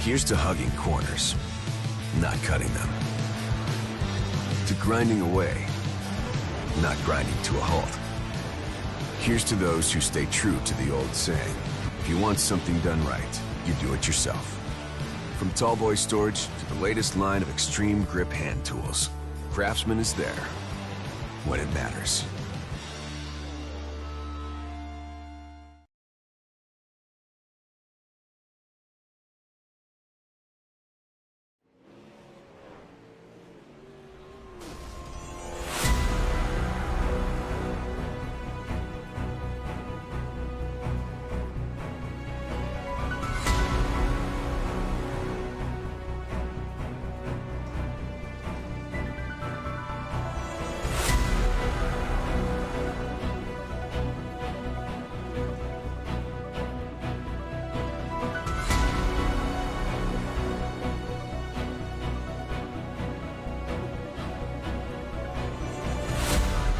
Here's to hugging corners, not cutting them. To grinding away, not grinding to a halt. Here's to those who stay true to the old saying, if you want something done right, you do it yourself. From Tallboy Storage to the latest line of extreme grip hand tools, Craftsman is there when it matters.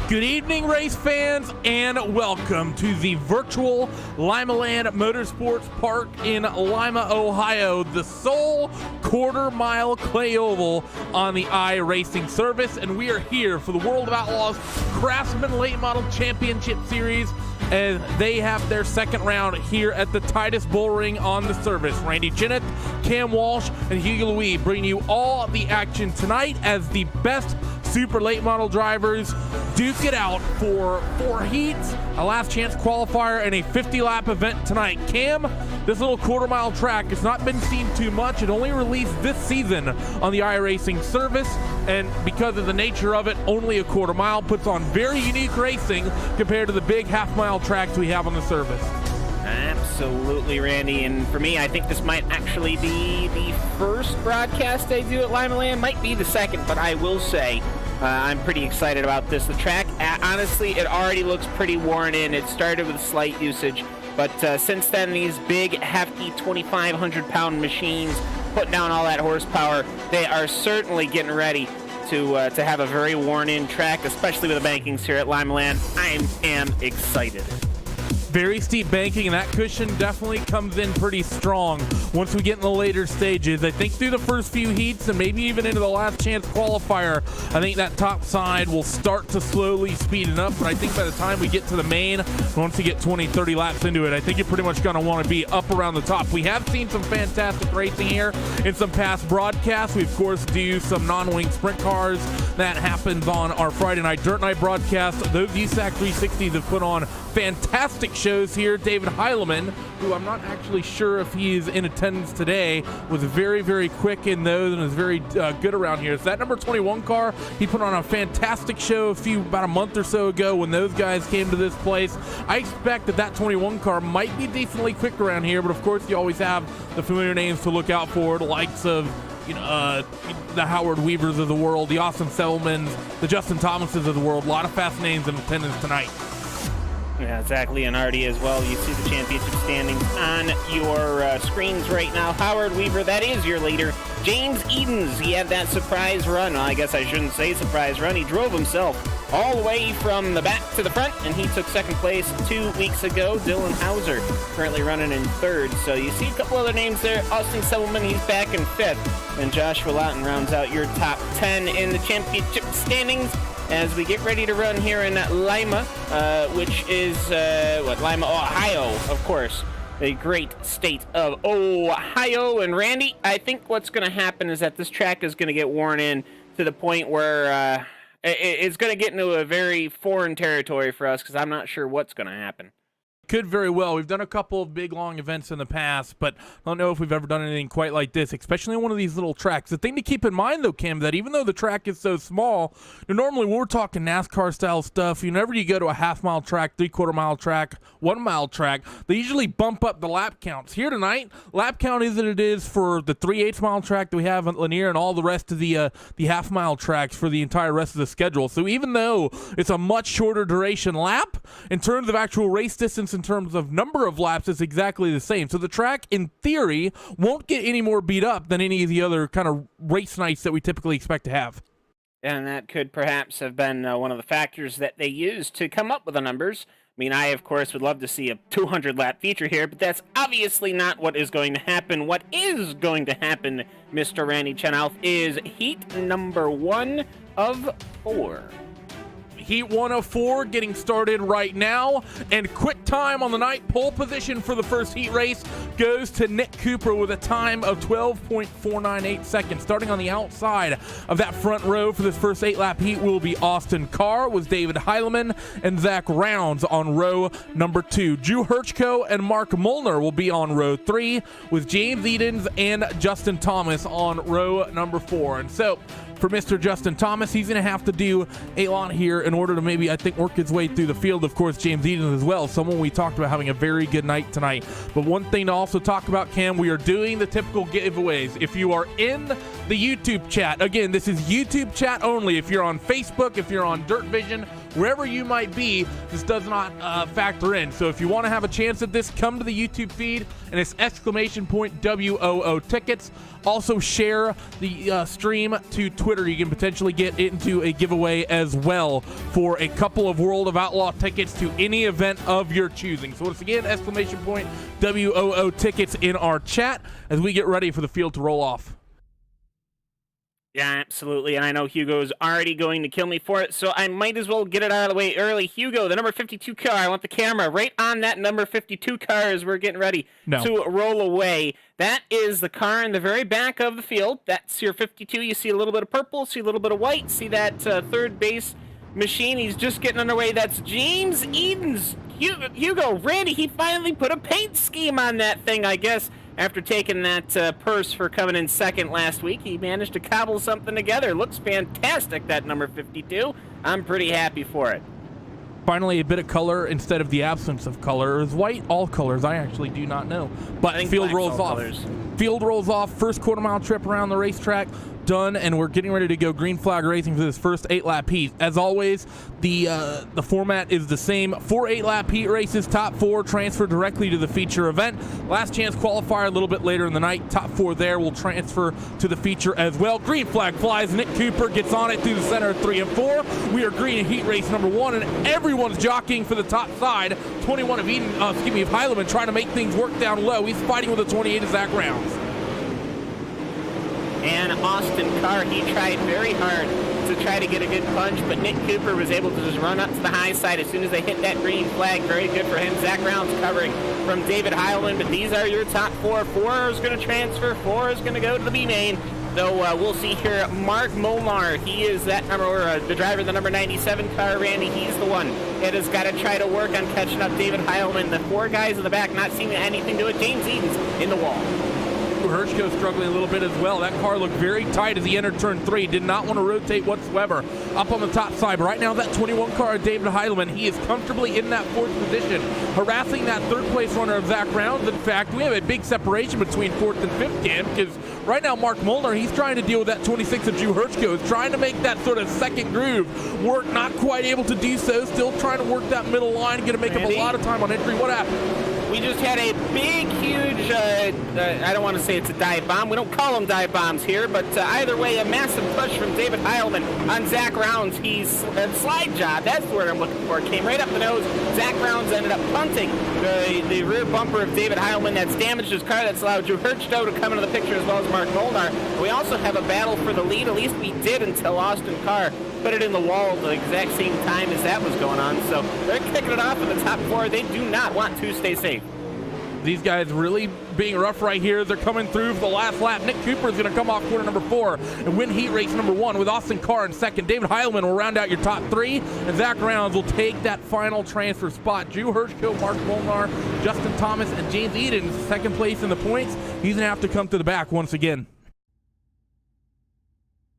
Good evening, race fans, and welcome to the virtual Limaland Motorsports Park in Lima, Ohio, the sole quarter-mile clay oval on the iRacing service, and we are here for the World of Outlaws Craftsman Late Model Championship Series as they have their second round here at the Titus Bull Ring on the service. Randy Chinnett, Cam Walsh, and Hugo Louis bring you all the action tonight as the best super late model drivers duke it out for 4 heats, a last chance qualifier, and a 50-lap event tonight. Cam, this little quarter-mile track has not been seen too much. It only released this season on the iRacing service, and because of the nature of it, only a quarter mile puts on very unique racing compared to the big half-mile tracks we have on the service. Absolutely, Randy, and for me, I think this might actually be the first broadcast I do at Limaland. Might be the second, but I will say I'm pretty excited about this. The track, honestly, it already looks pretty worn in. It started with slight usage, but since then, these big, hefty 2,500-pound machines putting down all that horsepower, they are certainly getting ready to have a very worn-in track, especially with the bankings here at Limaland. I am excited. Very steep banking, and that cushion definitely comes in pretty strong once we get in the later stages. I think through the first few heats and maybe even into the last chance qualifier, I think that top side will start to slowly speed it up, but I think by the time we get to the main, once we get 20, 30 laps into it, I think you're pretty much going to want to be up around the top. We have seen some fantastic racing here in some past broadcasts. We, of course, do some non-wing sprint cars. That happens on our Friday night Dirt Night broadcast. Those USAC 360s have put on fantastic shows here. David Heileman, who I'm not actually sure if he's in attendance today, was very, very quick in those and is very good around here. So that number 21 car, he put on a fantastic show about a month or so ago when those guys came to this place. I expect that 21 car might be decently quick around here, but of course you always have the familiar names to look out for, the likes of the Howard Weavers of the world, the Austin Selmans, the Justin Thomases of the world. A lot of fast names in attendance tonight. Yeah, Zach Leonardi as well. You see the championship standings on your screens right now. Howard Weaver, that is your leader. James Edens, he had that surprise run. Well, I guess I shouldn't say surprise run. He drove himself all the way from the back to the front, and he took second place 2 weeks ago. Dylan Hauser currently running in third. So you see a couple other names there. Austin Sebelman, he's back in fifth, and Joshua Lawton rounds out your top 10 in the championship standings as we get ready to run here in Lima, which is, Lima, Ohio, of course. The great state of Ohio. And Randy, I think what's going to happen is that this track is going to get worn in to the point where it's going to get into a very foreign territory for us, because I'm not sure what's going to happen. Could very well. We've done a couple of big, long events in the past, but I don't know if we've ever done anything quite like this, especially on one of these little tracks. The thing to keep in mind, though, Kim, that even though the track is so small, normally when we're talking NASCAR-style stuff, whenever you go to a half-mile track, three-quarter-mile track, one-mile track, they usually bump up the lap counts. Here tonight, lap count is that it is for the 3/8-mile track that we have at Lanier and all the rest of the half-mile tracks for the entire rest of the schedule. So even though it's a much shorter duration lap, in terms of actual race distance, in terms of number of laps, is exactly the same. So the track, in theory, won't get any more beat up than any of the other kind of race nights that we typically expect to have. And that could perhaps have been one of the factors that they used to come up with the numbers. I mean, I, of course, would love to see a 200-lap feature here, but that's obviously not what is going to happen. What is going to happen, Mr. Randy Chenoweth, is heat number 1 of 4. Heat 104 getting started right now, and quick time on the night. Pole position for the first heat race goes to Nick Cooper with a time of 12.498 seconds. Starting on the outside of that front row for this first 8-lap heat will be Austin Carr with David Heilemann and Zach Rounds on row number 2. Drew Hirschko and Mark Molnar will be on row 3 with James Edens and Justin Thomas on row number 4. And so for Mr. Justin Thomas, he's going to have to do a lot here in order to maybe, I think, work his way through the field. Of course, James Eden as well, someone we talked about having a very good night tonight. But one thing to also talk about, Cam, we are doing the typical giveaways. If you are in the YouTube chat, again, this is YouTube chat only. If you're on Facebook, if you're on Dirt Vision, wherever you might be, this does not factor in. So if you want to have a chance at this, come to the YouTube feed, and it's !WOO tickets. Also share the stream to Twitter. You can potentially get into a giveaway as well for a couple of World of Outlaw tickets to any event of your choosing. So once again, !WOO tickets in our chat as we get ready for the field to roll off. Yeah, absolutely, and I know Hugo's already going to kill me for it, so I might as well get it out of the way early. Hugo, the number 52 car, I want the camera right on that number 52 car as we're getting ready to roll away. That is the car in the very back of the field. That's your 52. You see a little bit of purple, see a little bit of white, see that third base machine. He's just getting underway. That's James Edens. Hugo, Randy, he finally put a paint scheme on that thing, I guess. After taking that purse for coming in second last week, he managed to cobble something together. Looks fantastic, that number 52. I'm pretty happy for it. Finally, a bit of color instead of the absence of color. Is white all colors? I actually do not know. But field rolls off. Colors. Field rolls off. First quarter-mile trip around the racetrack done, and we're getting ready to go green flag racing for this first 8-lap heat. As always, the format is the same. 4 8-lap heat races. Top 4 transfer directly to the feature event. Last chance qualifier a little bit later in the night. Top 4 there will transfer to the feature as well. Green flag flies. Nick Cooper gets on it through the center of 3 and 4. We are green in heat race number 1, and everyone's jockeying for the top side. 21 of Heilemann trying to make things work down low. He's fighting with a 28 of Zach Rounds. And Austin Carr, he tried very hard to try to get a good punch, but Nick Cooper was able to just run up to the high side as soon as they hit that green flag. Very good for him. Zach Rounds covering from David Heilemann, but these are your top 4. 4 is going to transfer. 4 is going to go to the B-main. So we'll see here Mark Molnar. He is that number, the driver of the number 97 car, Randy. He's the one that has got to try to work on catching up David Heilemann. The 4 guys in the back not seeing anything to it. James Edens in the wall. Hirschko struggling a little bit as well. That car looked very tight as he entered turn 3. Did not want to rotate whatsoever up on the top side. But right now, that 21 car, David Heilemann, he is comfortably in that 4th position, harassing that 3rd place runner of Zach Rounds. In fact, we have a big separation between 4th and 5th, Cam, because right now, Mark Molnar, he's trying to deal with that 26 of Drew Hirschko, trying to make that sort of second groove work. Not quite able to do so. Still trying to work that middle line, going to make up a lot of time on entry. What happened? We just had a big, huge, I don't want to say it's a dive bomb. We don't call them dive bombs here, but either way, a massive push from David Heilman on Zach Rounds. He's slide job, that's the word I'm looking for. Came right up the nose. Zach Rounds ended up punting the rear bumper of David Heilman. That's damaged his car. That's allowed Drew Hirschdow to come into the picture as well as Mark Molnar. We also have a battle for the lead. At least we did until Austin Carr put it in the wall at the exact same time as that was going on. So they're kicking it off in the top 4. They do not want to stay safe. These guys really being rough right here. They're coming through for the last lap. Nick Cooper is going to come off corner number 4 and win heat race number 1 with Austin Carr in second. David Heilman will round out your top 3, and Zach Rounds will take that final transfer spot. Drew Hirschko, Mark Molnar, Justin Thomas, and James Eden second place in the points. He's going to have to come to the back once again.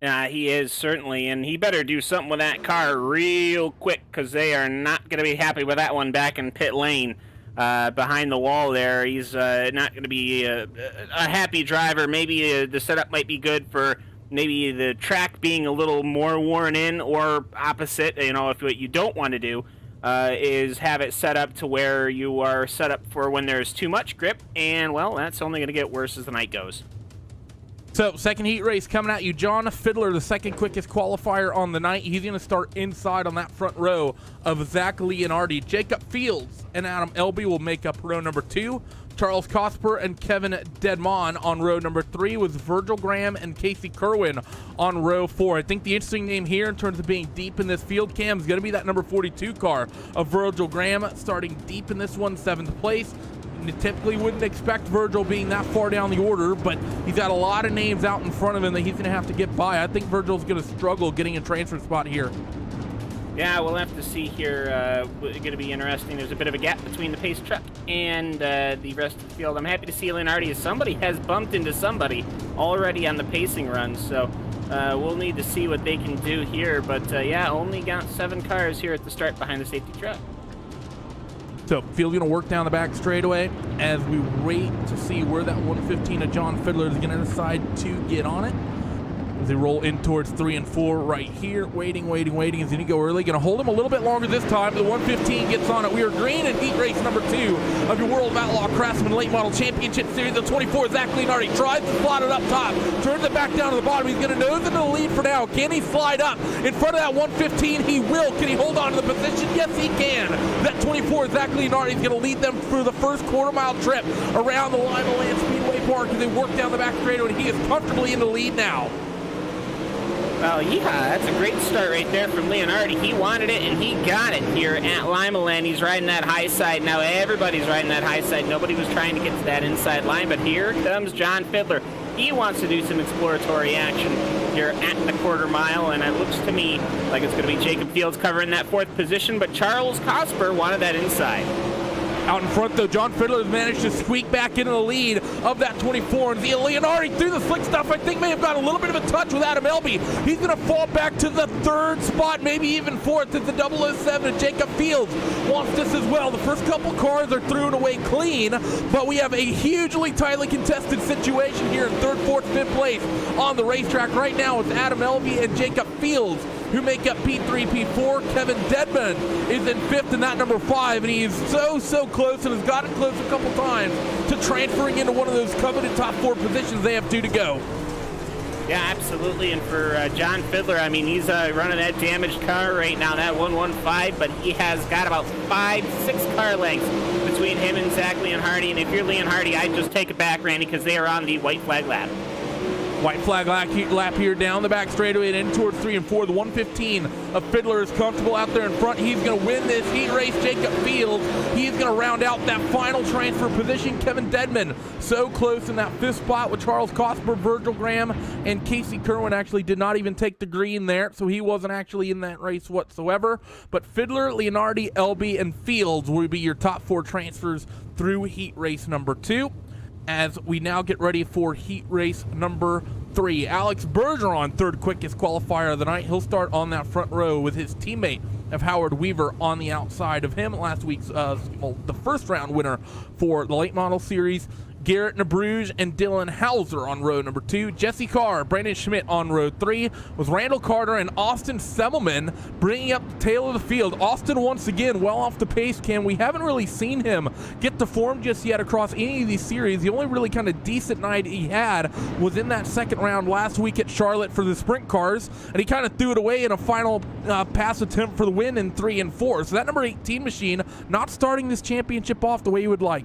Yeah, he is, certainly, and he better do something with that car real quick because they are not going to be happy with that one back in pit lane behind the wall there. He's not going to be a happy driver. Maybe the setup might be good for maybe the track being a little more worn in, or opposite. You know, if what you don't want to do is have it set up to where you are set up for when there's too much grip, and, well, that's only going to get worse as the night goes. So, second heat race coming at you. John Fiddler, the second quickest qualifier on the night. He's going to start inside on that front row of Zach Leonardi. Jacob Fields and Adam Elby will make up row number 2. Charles Cosper and Kevin Dedmon on row number 3, with Virgil Graham and Casey Kerwin on row 4. I think the interesting name here in terms of being deep in this field, Cam, is going to be that number 42 car of Virgil Graham, starting deep in this one, 7th place. You typically wouldn't expect Virgil being that far down the order, but he's got a lot of names out in front of him that he's going to have to get by. I think Virgil's going to struggle getting a transfer spot here. Yeah, we'll have to see here. It's going to be interesting. There's a bit of a gap between the pace truck and the rest of the field. I'm happy to see Leonardi, as somebody has bumped into somebody already on the pacing run, so we'll need to see what they can do here. But yeah, only got 7 cars here at the start behind the safety truck. So, Field's going to work down the back straightaway as we wait to see where that 115 of John Fiddler is going to decide to get on it. As they roll in towards 3 and 4 right here. Waiting. Is going to go early. Going to hold him a little bit longer this time. The 115 gets on it. We are green in heat race number 2 of your World of Outlaw Craftsman Late Model Championship Series. The 24, Zach Leonardi tries to slide it up top. Turns it back down to the bottom. He's going to nose into the lead for now. Can he slide up in front of that 115? He will. Can he hold on to the position? Yes, he can. That 24, Zach Leonardi, is going to lead them through the first quarter-mile trip around the Limaland Speedway Park as they work down the back straightaway, and he is comfortably in the lead now. Well, yeah, that's a great start right there from Leonardi. He wanted it, and he got it here at Limaland. He's riding that high side. Now everybody's riding that high side. Nobody was trying to get to that inside line, but here comes John Fiddler. He wants to do some exploratory action here at the quarter mile, and it looks to me like it's going to be Jacob Fields covering that 4th position, but Charles Cosper wanted that inside. Out in front, though, John Fiddler has managed to squeak back into the lead of that 24. And Leonardi, through the slick stuff, I think may have got a little bit of a touch with Adam Elby. He's going to fall back to the 3rd spot, maybe even 4th, as the 007 and Jacob Fields wants this as well. The first couple cars are through and away clean, but we have a hugely tightly contested situation here in 3rd, 4th, 5th place on the racetrack right now with Adam Elby and Jacob Fields, who make up P3, P4. Kevin Dedmon is in 5th in that number 5, and he is so close and has gotten close a couple times to transferring into one of those coveted top 4 positions. They have 2 to go. Yeah, absolutely, and for John Fiddler, I mean, he's running that damaged car right now, that 115, but he has got about 5-6 car lengths between him and Zach Leonardi, and if you're Leonardi, I'd just take it back, Randy, because they are on the white flag lap. White flag lap here down the back straightaway and in towards 3 and 4. The 115 of Fiddler is comfortable out there in front. He's going to win this heat race. Jacob Fields, he's going to round out that final transfer position. Kevin Dedmon so close in that 5th spot with Charles Cosper, Virgil Graham, and Casey Kerwin actually did not even take the green there, so he wasn't actually in that race whatsoever. But Fiddler, Leonardi, Elby, and Fields will be your top 4 transfers through heat race number 2. As we now get ready for heat race number 3. Alex Bergeron, 3rd quickest qualifier of the night. He'll start on that front row with his teammate of Howard Weaver on the outside of him. Last week's the first round winner for the late model series. Garrett Nabruge and Dylan Hauser on row number 2. Jesse Carr, Brandon Schmidt on row 3, with Randall Carter and Austin Semmelman bringing up the tail of the field. Austin once again well off the pace cam. We haven't really seen him get to form just yet across any of these series. The only really kind of decent night he had was in that second round last week at Charlotte for the sprint cars, and he kind of threw it away in a final pass attempt for the win in 3 and 4. So that number 18 machine not starting this championship off the way you would like.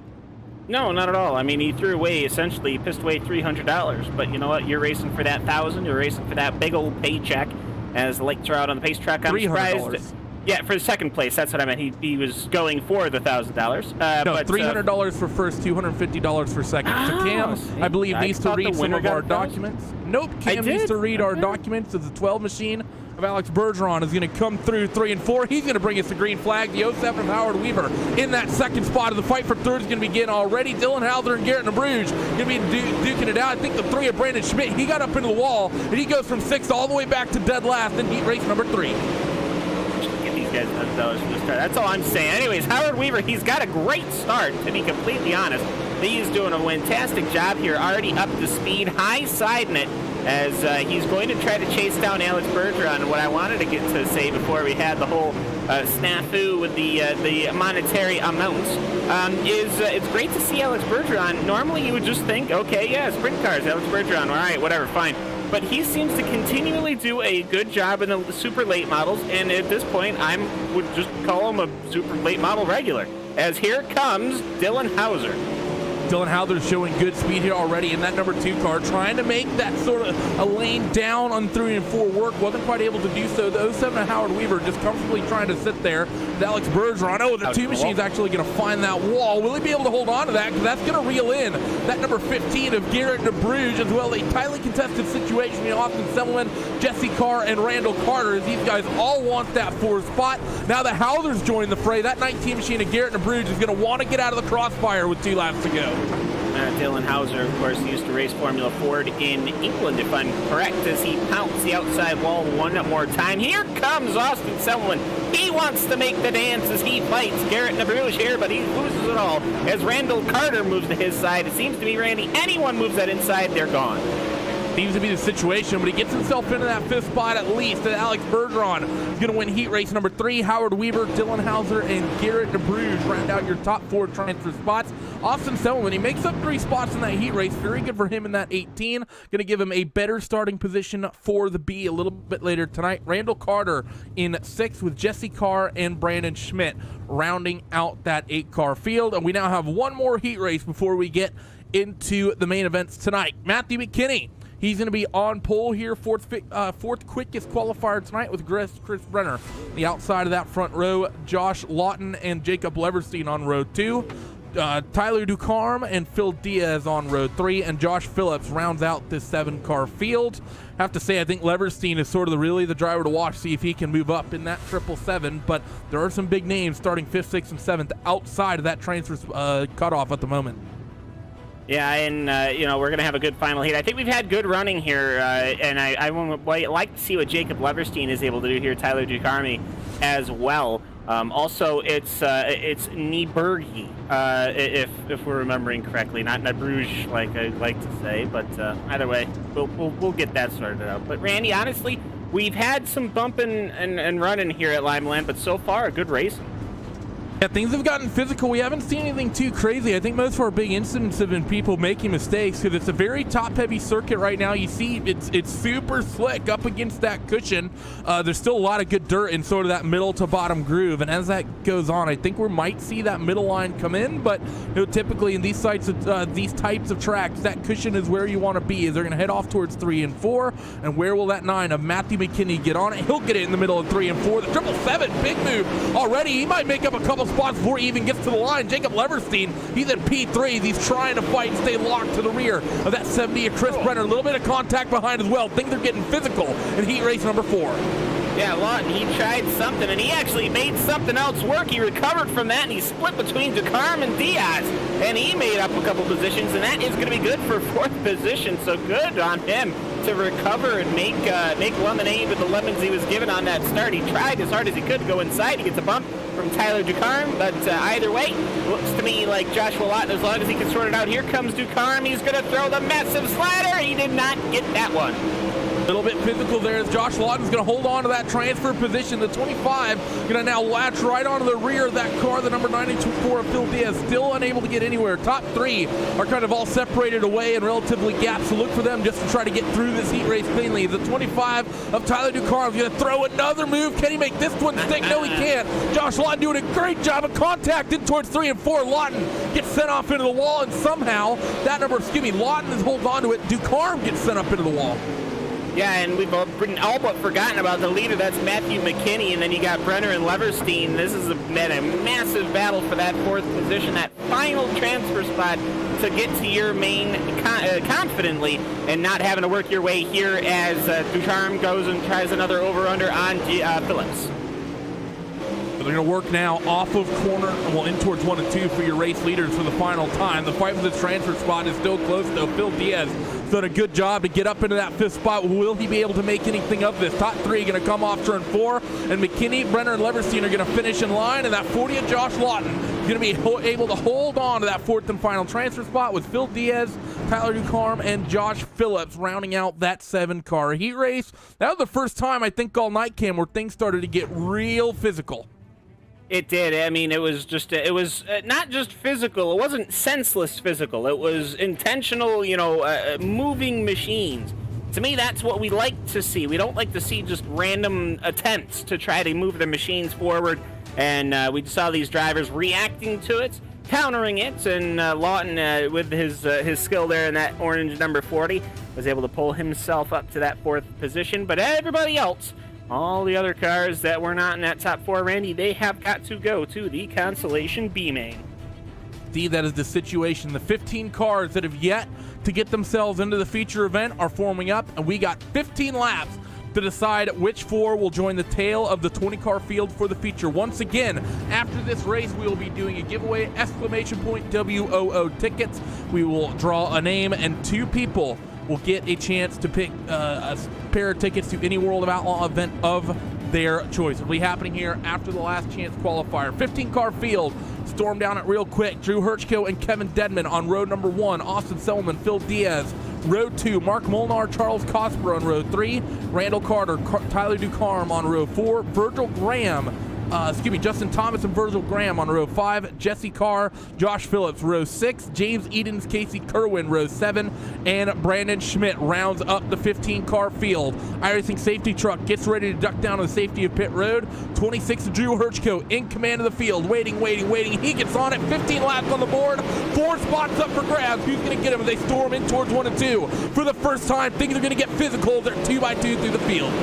No, not at all. I mean, he threw away, essentially, he pissed away $300. But you know what? You're racing for that $1,000. You're racing for that big old paycheck as the lights are out on the pace track. I'm surprised. Yeah, for the second place. That's what I meant. He was going for the $1,000. No, $300 for first, $250 for second. So Cam, I believe, needs to read some of our documents. Nope, Cam needs to read our documents. As the 12 machine of Alex Bergeron is going to come through 3 and 4. He's going to bring us the green flag. The 07 of Howard Weaver in that second spot of the fight for third is going to begin already. Dylan Hauser and Garrett Nabruge going to be duking it out. I think the 3 of Brandon Schmidt, he got up into the wall, and he goes from 6th all the way back to dead last in heat race number 3. Get these guys $1,000 for the start. That's all I'm saying. Anyways, Howard Weaver, he's got a great start, to be completely honest. He is doing a fantastic job here, already up to speed, high siding it, as he's going to try to chase down Alex Bergeron. And what I wanted to get to say before we had the whole snafu with the monetary amounts is it's great to see Alex Bergeron. Normally you would just think, okay, yeah, sprint cars, Alex Bergeron, all right, whatever, fine. But he seems to continually do a good job in the super late models, and at this point I would just call him a super late model regular. As here comes Dylan Hauser. Dylan Hauser showing good speed here already in that number 2 car, trying to make that sort of a lane down on 3 and 4 work. Wasn't quite able to do so. The 07 of Howard Weaver just comfortably trying to sit there with Alex Bergeron. Oh, the 2 machine's actually going to find that wall. Will he be able to hold on to that? Because that's going to reel in that number 15 of Garrett Nabruge, as well. A tightly contested situation between Austin Semmelman, Jesse Carr, and Randall Carter, as these guys all want that 4th spot. Now that Hauser's joined the fray, that 19 machine of Garrett Nabruge is going to want to get out of the crossfire with 2 laps to go. Dylan Hauser, of course, used to race Formula Ford in England, if I'm correct, as he pounced the outside wall one more time. Here comes Austin Semmelman. He wants to make the dance as he fights Garrett Nabruge here, but he loses it all as Randall Carter moves to his side. It seems to be, Randy, anyone moves that inside, they're gone. Seems to be the situation, but he gets himself into that 5th spot at least. And Alex Bergeron is going to win heat race number 3. Howard Weaver, Dylan Hauser, and Garrett Nabruge round out your top 4 transfer spots. Austin Semmelman, he makes up 3 spots in that heat race. Very good for him in that 18. Going to give him a better starting position for the B a little bit later tonight. Randall Carter in 6th with Jesse Carr and Brandon Schmidt rounding out that 8-car field. And we now have one more heat race before we get into the main events tonight. Matthew McKinney. He's going to be on pole here, fourth quickest qualifier tonight with Chris Brenner. The outside of that front row, Josh Lawton and Jacob Leverstein on row 2. Tyler Ducarme and Phil Diaz on row 3, and Josh Phillips rounds out this 7-car field. Have to say, I think Leverstein is sort of really the driver to watch, see if he can move up in that 777, but there are some big names starting 5th, 6th, and 7th outside of that transfer cutoff at the moment. Yeah, and, we're going to have a good final heat. I think we've had good running here, and I would like to see what Jacob Leverstein is able to do here, Tyler Ducarme as well. Also, it's Niebergi, if we're remembering correctly, not Nabruge, like I like to say, but either way, we'll get that sorted out. But, Randy, honestly, we've had some bumping and running here at Limaland, but so far, good racing. Yeah, things have gotten physical. We haven't seen anything too crazy. I think most of our big incidents have been people making mistakes because it's a very top-heavy circuit right now. You see it's super slick up against that cushion. There's still a lot of good dirt in sort of that middle to bottom groove, and as that goes on, I think we might see that middle line come in, but typically in these types of tracks, that cushion is where you want to be. They're going to head off towards 3 and 4, and where will that 9 of Matthew McKinney get on it? He'll get it in the middle of 3 and 4. The 777, big move already. He might make up a couple spots before he even gets to the line. Jacob Leverstein, he's in P3. He's trying to fight and stay locked to the rear of that 70 of Chris Brenner. A little bit of contact behind as well. Things are getting physical in heat race number 4. Yeah, Lawton, he tried something, and he actually made something else work. He recovered from that, and he split between Ducarme and Diaz, and he made up a couple positions, and that is going to be good for 4th position, so good on him to recover and make lemonade with the lemons he was given on that start. He tried as hard as he could to go inside. He gets a bump, from Tyler Ducarme, but either way, looks to me like Joshua Lawton, as long as he can sort it out. Here comes Ducarme. He's going to throw the massive slider. He did not get that one. A little bit physical there as Josh Lawton's going to hold on to that transfer position. The 25 going to now latch right onto the rear of that car. The number 94 of Phil Diaz still unable to get anywhere. Top three are kind of all separated away in relatively gaps, so look for them just to try to get through this heat race cleanly. The 25 of Tyler Ducarme is going to throw another move. Can he make this one stick? No, he can't. Josh Lawton doing a great job of contact in towards 3 and 4. Lawton gets sent off into the wall, and somehow that number, Lawton holds on to it. Ducarme gets sent up into the wall. Yeah, and we've all but forgotten about the leader. That's Matthew McKinney, and then you got Brenner and Leverstein. This has been a massive battle for that 4th position, that final transfer spot to get to your main confidently and not having to work your way here as Ducharme goes and tries another over-under on Phillips. They're going to work now off of corner, well, in towards 1 and 2 for your race leaders for the final time. The fight for this transfer spot is still close, though. Phil Diaz has done a good job to get up into that 5th spot. Will he be able to make anything of this? Top 3 going to come off turn 4, and McKinney, Brenner, and Leverstein are going to finish in line, and that 40 of Josh Lawton is going to be able to hold on to that 4th and final transfer spot with Phil Diaz, Tyler Ducarme, and Josh Phillips rounding out that 7-car heat race. That was the first time, I think, all night, Cam, where things started to get real physical. It did. I mean, it was not just physical. It wasn't senseless physical. It was intentional, moving machines. To me, that's what we like to see. We don't like to see just random attempts to try to move the machines forward. And we saw these drivers reacting to it, countering it, and Lawton, with his skill there in that orange number 40, was able to pull himself up to that 4th position. But everybody else, all the other cars that were not in that top 4, Randy, they have got to go to the Consolation B main. See, that is the situation. The 15 cars that have yet to get themselves into the feature event are forming up, and we got 15 laps to decide which 4 will join the tail of the 20-car field for the feature. Once again, after this race, we will be doing a giveaway, WOO tickets. We will draw a name, and 2 people will get a chance to pick a pair of tickets to any World of Outlaw event of their choice. It'll be happening here after the last chance qualifier. 15-car field. Storm down it real quick. Drew Hirschko and Kevin Dedman on road number 1. Austin Selman, Phil Diaz. Road 2, Mark Molnar, Charles Cosper on road 3. Randall Carter, Tyler Ducarme on road 4. Virgil Graham, Justin Thomas and Virgil Graham on row 5, Jesse Carr, Josh Phillips, row 6, James Edens, Casey Kerwin, row 7, and Brandon Schmidt rounds up the 15-car field. iRacing safety truck gets ready to duck down to the safety of pit road. 26, Drew Hirschko in command of the field, waiting. He gets on it, 15 laps on the board, 4 spots up for grabs. Who's going to get him as they storm in towards 1 and 2? For the first time, things are going to get physical. They're 2x2 through the field.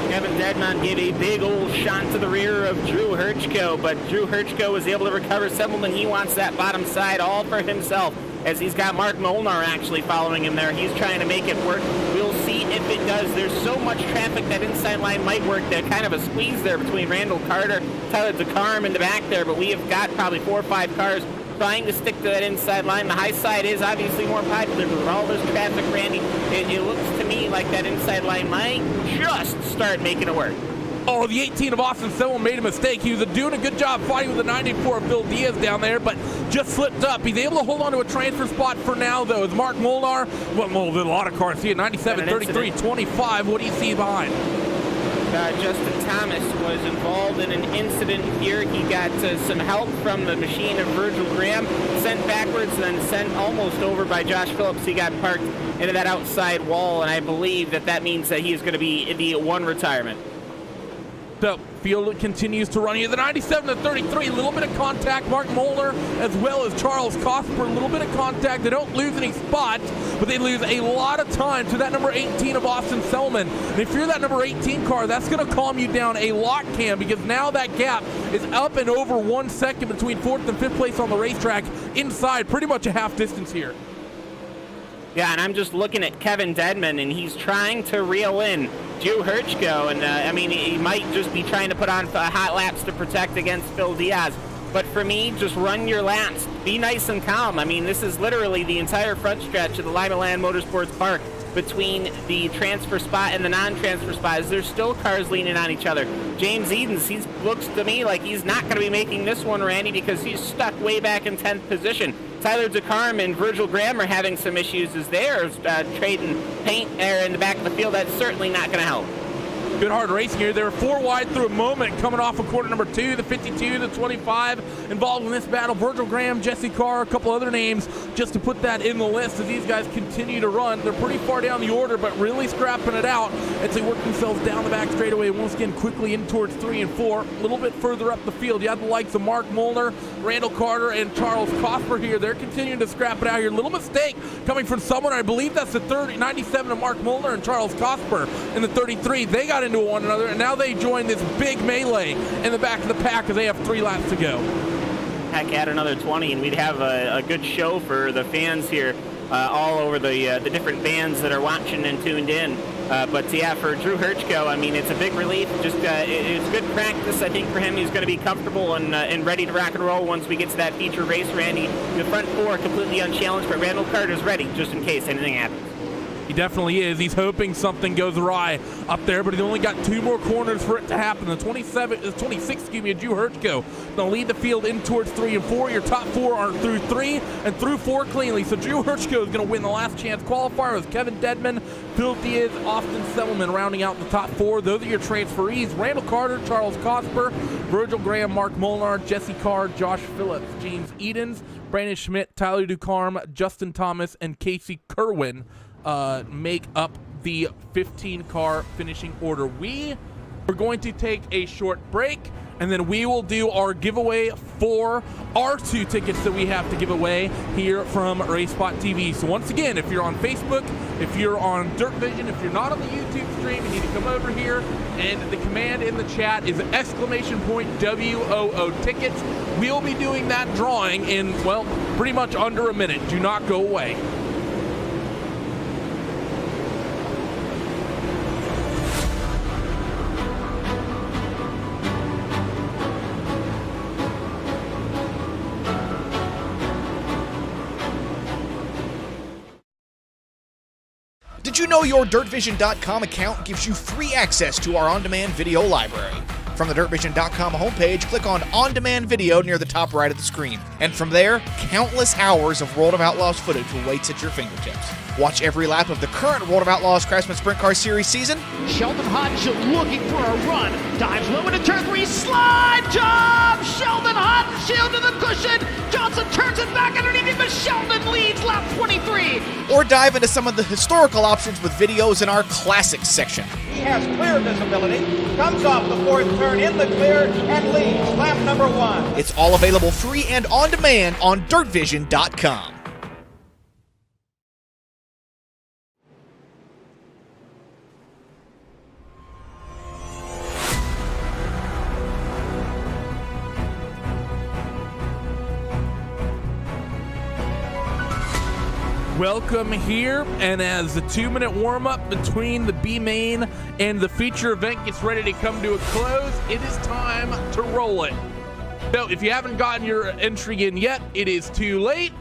Kevin Dedman gave a big old shot to the rear of Drew Hirschko, but Drew Hirschko was able to recover Semmelman. He wants that bottom side all for himself, as he's got Mark Molnar actually following him there. He's trying to make it work. We'll see if it does. There's so much traffic that inside line might work. There's kind of a squeeze there between Randall Carter, Tyler Ducarme in the back there, but we have got probably 4 or 5 cars trying to stick to that inside line. The high side is obviously more popular, but with all this traffic, Randy, it looks to me like that inside line might just start making it work. Oh, the 18 of Austin Selwyn made a mistake. He was doing a good job fighting with the 94 of Bill Diaz down there, but just slipped up. He's able to hold on to a transfer spot for now, though. As Mark Molnar, a lot of cars here, 97, 33, 25. What do you see behind? Justin Thomas was involved in an incident here. He got some help from the machine of Virgil Graham, sent backwards, then sent almost over by Josh Phillips. He got parked into that outside wall, and I believe that means that he is going to be the 1 retirement. The field continues to run here. The 97 to 33, a little bit of contact. Mark Molnar as well as Charles Cosper, a little bit of contact. They don't lose any spots, but they lose a lot of time to that number 18 of Austin Selman. And if you're that number 18 car, that's going to calm you down a lot, Cam, because now that gap is up and over 1 second between 4th and 5th place on the racetrack, inside pretty much a half distance here. Yeah, and I'm just looking at Kevin Dedman, and he's trying to reel in Drew Hirschko, and he might just be trying to put on hot laps to protect against Phil Diaz. But for me, just run your laps. Be nice and calm. I mean, this is literally the entire front stretch of the Limaland Motorsports Park. between the transfer spot and the non-transfer spot, as there's still cars leaning on each other. James Edens, he looks to me like he's not going to be making this one, Randy, because he's stuck way back in 10th position. Tyler DeCarm and Virgil Graham are having some issues as they're trading paint there in the back of the field. That's certainly not going to help. Good hard racing here. They were 4 wide through a moment, coming off of quarter number 2, the 52, the 25. Involved in this battle, Virgil Graham, Jesse Carr, a couple other names, just to put that in the list as these guys continue to run. They're pretty far down the order, but really scrapping it out as they work themselves down the back straightaway, once again quickly in towards 3 and 4. A little bit further up the field, you have the likes of Mark Molnar, Randall Carter, and Charles Cosper here. They're continuing to scrap it out here. Little mistake coming from someone, I believe that's the 97 of Mark Molnar and Charles Cosper in the 33. They got into one another, and now they join this big melee in the back of the pack as they have 3 laps to go. Heck, add another 20, and we'd have a good show for the fans here, all over the different bands that are watching and tuned in. But yeah, for Drew Hirschko, I mean, it's a big relief. Just it's good practice, I think, for him. He's going to be comfortable and ready to rock and roll once we get to that feature race, Randy. The front 4 completely unchallenged, but Randall Carter's ready just in case anything happens. He definitely is. He's hoping something goes awry up there, but he's only got 2 more corners for it to happen. The 26, Drew Hirschko, going to lead the field in towards 3 and 4. Your top 4 are through 3 and through 4 cleanly. So Drew Hirschko is going to win the last chance qualifier with Kevin Dedman, Phil Diaz, Austin Selman rounding out the top 4. Those are your transferees. Randall Carter, Charles Cosper, Virgil Graham, Mark Molnar, Jesse Carr, Josh Phillips, James Edens, Brandon Schmidt, Tyler DuCarme, Justin Thomas, and Casey Kerwin make up the 15-car finishing order. We are going to take a short break, and then we will do our giveaway for our 2 tickets that we have to give away here from RaceSpot TV. So once again, if you're on Facebook, if you're on Dirt Vision, if you're not on the YouTube stream, you need to come over here, and the command in the chat is !WOO tickets. We'll be doing that drawing in, well, pretty much under a minute. Do not go away. Did you know your DirtVision.com account gives you free access to our on-demand video library? From the DirtVision.com homepage, click on On-Demand Video near the top right of the screen. And from there, countless hours of World of Outlaws footage awaits at your fingertips. Watch every lap of the current World of Outlaws Craftsman Sprint Car Series season. Sheldon Hodge looking for a run. Dives low into turn 3, slide job! Sheldon Hodge, shield to the cushion. Johnson turns it back underneath him, but Sheldon leads lap 23. Or dive into some of the historical options with videos in our Classics section. He has clear visibility, comes off the 4th turn in the clear, and leads lap number 1. It's all available free and on demand on DirtVision.com. Welcome here, and as the 2-minute warm-up between the B main and the feature event gets ready to come to a close, it is time to roll it. So if you haven't gotten your entry in yet, it is too late,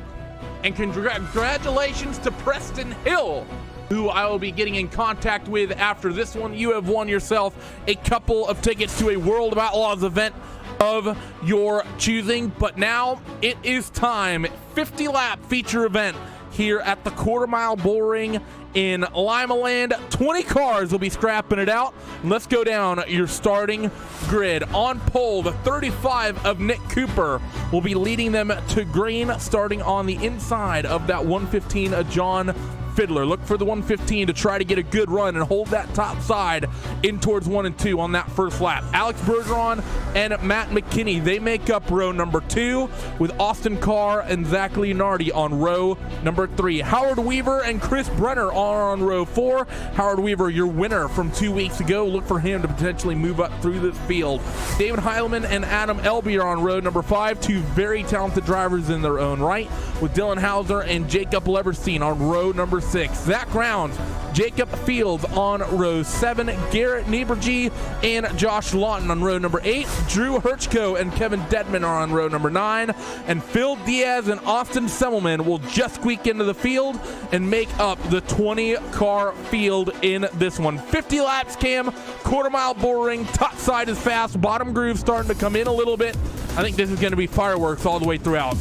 and congratulations to Preston Hill, who I will be getting in contact with after this one. You have won yourself a couple of tickets to a World of Outlaws event of your choosing, but now it is time. 50-lap feature event here at the Quarter Mile Bull Ring in Limaland. 20 cars will be scrapping it out. Let's go down your starting grid. On pole, the 35 of Nick Cooper will be leading them to green, starting on the inside of that 115 of John Fiddler. Look for the 115 to try to get a good run and hold that top side in towards 1 and 2 on that first lap. Alex Bergeron and Matt McKinney, they make up row number 2, with Austin Carr and Zach Leonardi on row number 3. Howard Weaver and Chris Brenner are on row 4. Howard Weaver, your winner from 2 weeks ago. Look for him to potentially move up through this field. David Heilman and Adam Elby are on row number 5, 2 very talented drivers in their own right, with Dylan Hauser and Jacob Leverstein on row number 6. Zach Rounds, Jacob Fields on row 7, Garrett Nieberge and Josh Lawton on row number 8, Drew Hirchko and Kevin Dedman are on row number 9, and Phil Diaz and Austin Semmelman will just squeak into the field and make up the 20-car field in this one. 50 laps, Cam, quarter-mile bull ring, top side is fast, bottom groove starting to come in a little bit. I think this is going to be fireworks all the way throughout.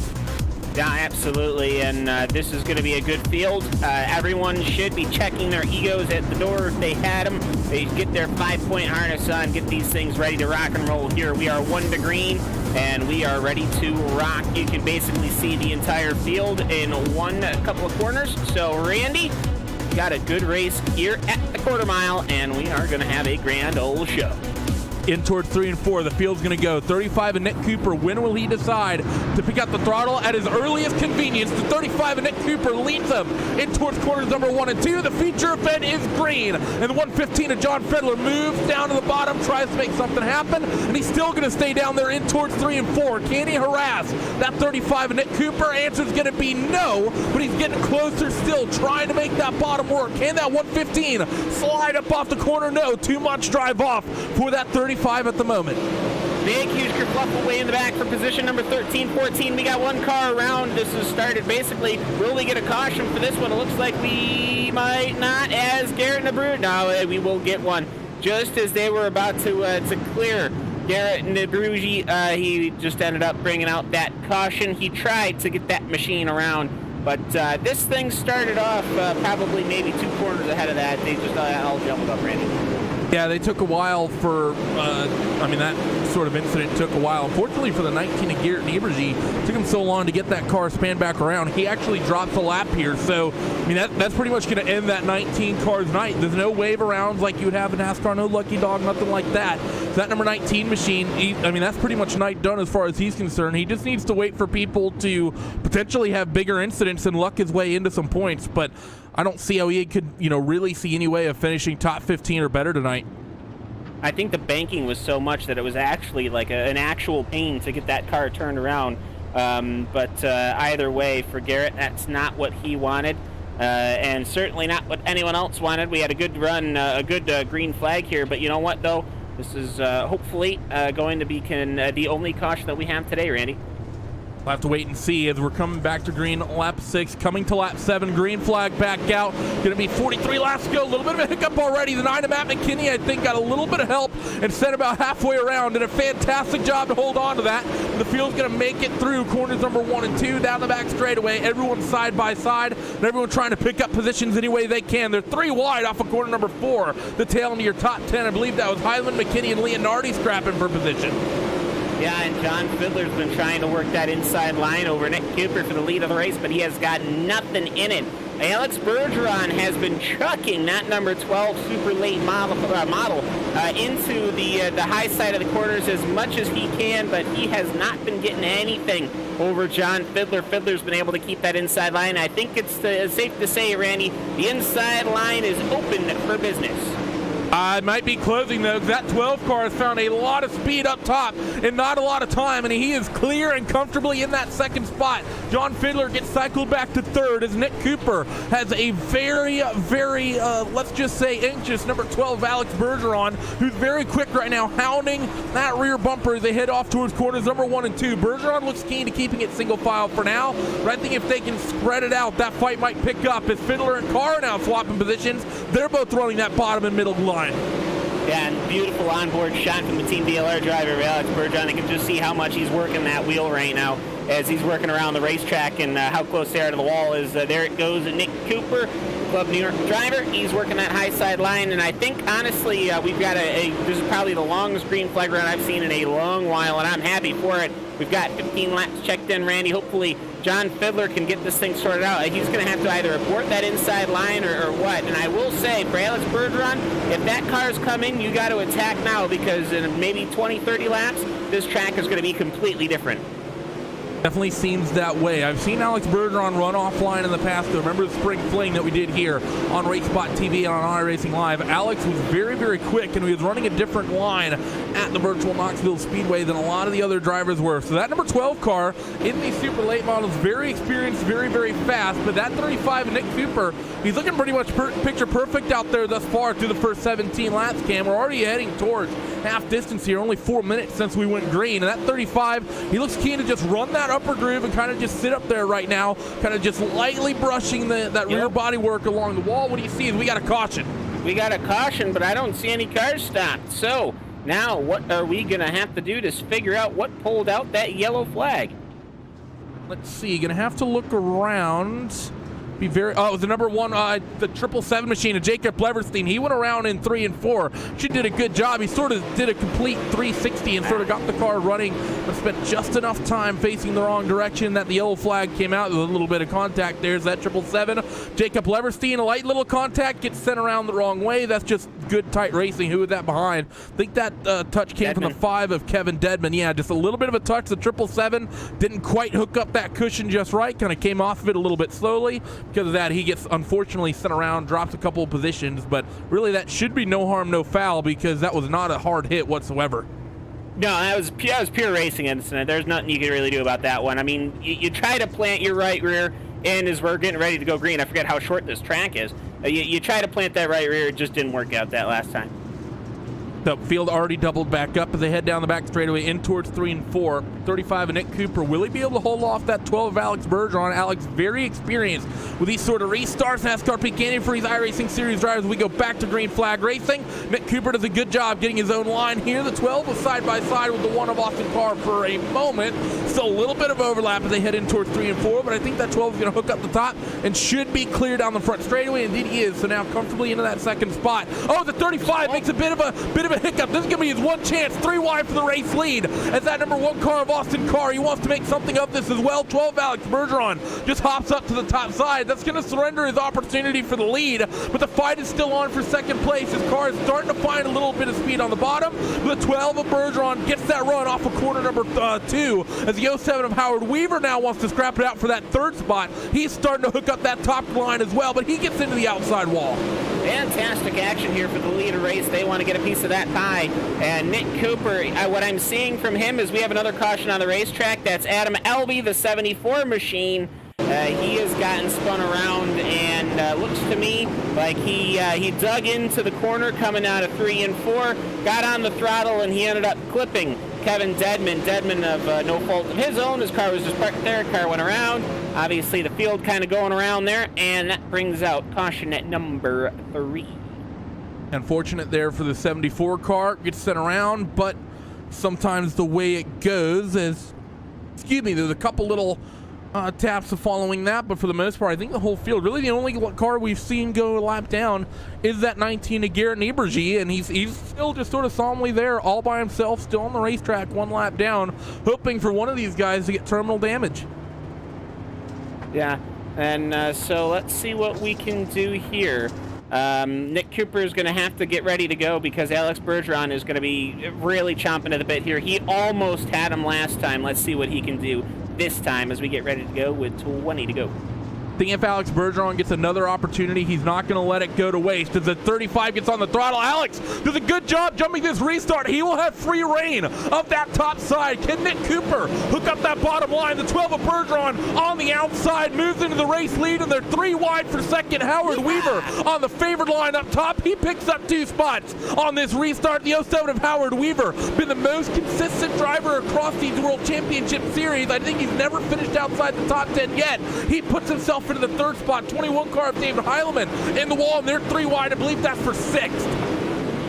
Yeah, absolutely, and this is going to be a good field. Everyone should be checking their egos at the door if they had them. They get their 5-point harness on, get these things ready to rock and roll here. We are 1 to green, and we are ready to rock. You can basically see the entire field in a couple of corners. So, Randy, got a good race here at the quarter mile, and we are going to have a grand old show. In towards 3 and 4, the field's going to go 35 and Nick Cooper. When will he decide to pick up the throttle at his earliest convenience? The 35 and Nick Cooper leads them in towards corners number 1 and 2. The feature event is green, and the 115 of John Fiddler moves down to the bottom, tries to make something happen, and he's still going to stay down there in towards 3 and 4. Can he harass that 35 and Nick Cooper? Answer's going to be no, but he's getting closer still, trying to make that bottom work. Can that 115 slide up off the corner? No, too much drive off for that 35 at the moment. Big, huge kerfluffle way in the back for position number 13, 14. We got one car around. This has started basically. Will we get a caution for this one? It looks like we might not, as Garrett Nieberge. No, we will get one. Just as they were about to clear Garrett Nieberge, he just ended up bringing out that caution. He tried to get that machine around, but this thing started off probably maybe 2 corners ahead of that. They just all jumbled up, Randy. Yeah, they took a while for, that sort of incident took a while. Unfortunately for the 19 of Garrett Nieberge, it took him so long to get that car spanned back around. He actually dropped a lap here, so, that's pretty much going to end that 19 car's night. There's no wave arounds like you would have in NASCAR, no lucky dog, nothing like that. So that number 19 machine, that's pretty much night done as far as he's concerned. He just needs to wait for people to potentially have bigger incidents and luck his way into some points, but I don't see how he could, really see any way of finishing top 15 or better tonight. I think the banking was so much that it was actually like an actual pain to get that car turned around. But either way, for Garrett, that's not what he wanted, and certainly not what anyone else wanted. We had a good run, a good green flag here, but you know what, though? This is hopefully going to be the only caution that we have today, Randy. We'll have to wait and see as we're coming back to green lap 6, coming to lap 7, green flag back out. Going to be 43 laps to go. A little bit of a hiccup already. The 9 of Matt McKinney, I think, got a little bit of help and sent about halfway around. Did a fantastic job to hold on to that. The field's going to make it through corners number 1 and 2, down the back straightaway. Everyone side by side, and everyone trying to pick up positions any way they can. They're 3 wide off of corner number 4, the tail into your top 10. I believe that was Hyland, McKinney, and Leonardi scrapping for position. Yeah, and John Fiddler's been trying to work that inside line over Nick Cooper for the lead of the race, but he has got nothing in it. Alex Bergeron has been chucking that number 12 super late model into the high side of the corners as much as he can, but he has not been getting anything over John Fiddler. Fiddler's been able to keep that inside line. I think it's safe to say, Randy, the inside line is open for business. It might be closing, though, because that 12 car has found a lot of speed up top and not a lot of time, and he is clear and comfortably in that second spot. John Fiddler gets cycled back to 3rd as Nick Cooper has a very, let's just say, anxious number 12, Alex Bergeron, who's very quick right now, hounding that rear bumper as they head off towards corners number 1 and 2. Bergeron looks keen to keeping it single file for now, but I think if they can spread it out, that fight might pick up as Fiddler and Carr now swapping positions. They're both running that bottom and middle line. Yeah, and beautiful onboard shot from the Team DLR driver, Alex Bergeron. You can just see how much he's working that wheel right now as he's working around the racetrack and how close they are to the wall. There it goes, Nick Cooper, Club New York driver. He's working that high side line, and I think, honestly, we've got this is probably the longest green flag run I've seen in a long while, and I'm happy for it. We've got 15 laps checked in, Randy. Hopefully John Fiddler can get this thing sorted out. He's going to have to either abort that inside line or what. And I will say, for Alex Bergeron, if that car's coming, you got to attack now, because in maybe 20, 30 laps, this track is going to be completely different. Definitely seems that way. I've seen Alex Bergeron run offline in the past. I remember the spring fling that we did here on RaceSpot TV and on iRacing Live. Alex was very, very quick, and he was running a different line at the virtual Knoxville Speedway than a lot of the other drivers were. So that number 12 car in these super late models, very experienced, very, very fast. But that 35, Nick Cooper, he's looking pretty much picture perfect out there thus far through the first 17 laps, Cam. We're already heading towards half distance here, only 4 minutes since we went green. And that 35, he looks keen to just run that upper groove and kind of just sit up there right now, kind of just lightly brushing that rear body work along the wall. What do you see? We got a caution. We got a caution, but I don't see any cars stopped. So now what are we going to have to do to figure out what pulled out that yellow flag? Let's see. Going to have to look around. Be very. Oh, it was the number one, the 777 machine of Jacob Leverstein. He went around in 3 and 4. She did a good job. He sort of did a complete 360 and sort of got the car running, but spent just enough time facing the wrong direction that the yellow flag came out. With a little bit of contact. There's that 777. Jacob Leverstein, a light little contact, gets sent around the wrong way. That's just good, tight racing. Who was that behind? I think that touch came from the 5 of Kevin Dedman. Yeah, just a little bit of a touch. The 777 didn't quite hook up that cushion just right. Kind of came off of it a little bit slowly. Because of that, he gets unfortunately sent around, drops a couple of positions, but really that should be no harm, no foul, because that was not a hard hit whatsoever. No, that was pure racing incident. There's nothing you can really do about that one. I mean, you try to plant your right rear in as we're getting ready to go green. I forget how short this track is. You try to plant that right rear. It just didn't work out that last time. The field already doubled back up as they head down the back straightaway in towards 3 and 4. 35 of Nick Cooper. Will he be able to hold off that 12 of Alex Bergeron? Alex, very experienced with these sort of restarts. NASCAR Peak Canyon for these iRacing Series drivers. We go back to green flag racing. Nick Cooper does a good job getting his own line here. The 12 was side by side with the 1 of Austin Carr for a moment. Still a little bit of overlap as they head in towards 3 and 4, but I think that 12 is going to hook up the top and should be clear down the front straightaway. Indeed he is. So now comfortably into that second spot. Oh, the 35 makes a bit of a hiccup. This is going to be his one chance. 3 wide for the race lead. As that number 1 car of Austin Carr, he wants to make something of this as well. 12 Alex Bergeron just hops up to the top side. That's going to surrender his opportunity for the lead, but the fight is still on for second place. His car is starting to find a little bit of speed on the bottom. The 12 of Bergeron gets that run off of corner number 2 as the 07 of Howard Weaver now wants to scrap it out for that third spot. He's starting to hook up that top line as well, but he gets into the outside wall. Fantastic action here for the leader race. They want to get a piece of that pie. And Nick Cooper, what I'm seeing from him is we have another caution on the racetrack. That's Adam Elby, the 74 machine. He has gotten spun around and looks to me like he dug into the corner coming out of 3 and 4, got on the throttle, and he ended up clipping Kevin Dedman. Dedman of no fault of his own. His car was just parked there. Car went around. Obviously, the field kind of going around there, and that brings out caution at number 3. Unfortunate there for the 74 car. Gets sent around, but sometimes the way it goes is, there's a couple little taps following that, but for the most part, I think the whole field, really the only car we've seen go a lap down is that 19 of Garrett Niebergy, and he's still just sort of solemnly there all by himself, still on the racetrack, 1 lap down, hoping for one of these guys to get terminal damage. Yeah, and so let's see what we can do here. Nick Cooper is going to have to get ready to go because Alex Bergeron is going to be really chomping at the bit here. He almost had him last time. Let's see what he can do this time as we get ready to go with 20 to go. I think if Alex Bergeron gets another opportunity, he's not going to let it go to waste. As the 35 gets on the throttle, Alex does a good job jumping this restart. He will have free reign of that top side. Can Nick Cooper hook up that bottom line? The 12 of Bergeron on the outside moves into the race lead, and they're 3 wide for second. Howard Weaver on the favored line up top. He picks up 2 spots on this restart. The 07 of Howard Weaver been the most consistent driver across these World Championship Series. I think he's never finished outside the top 10 yet. He puts himself into the third spot. 21 car of David Heileman in the wall, and they're 3 wide. I believe that's for 6th.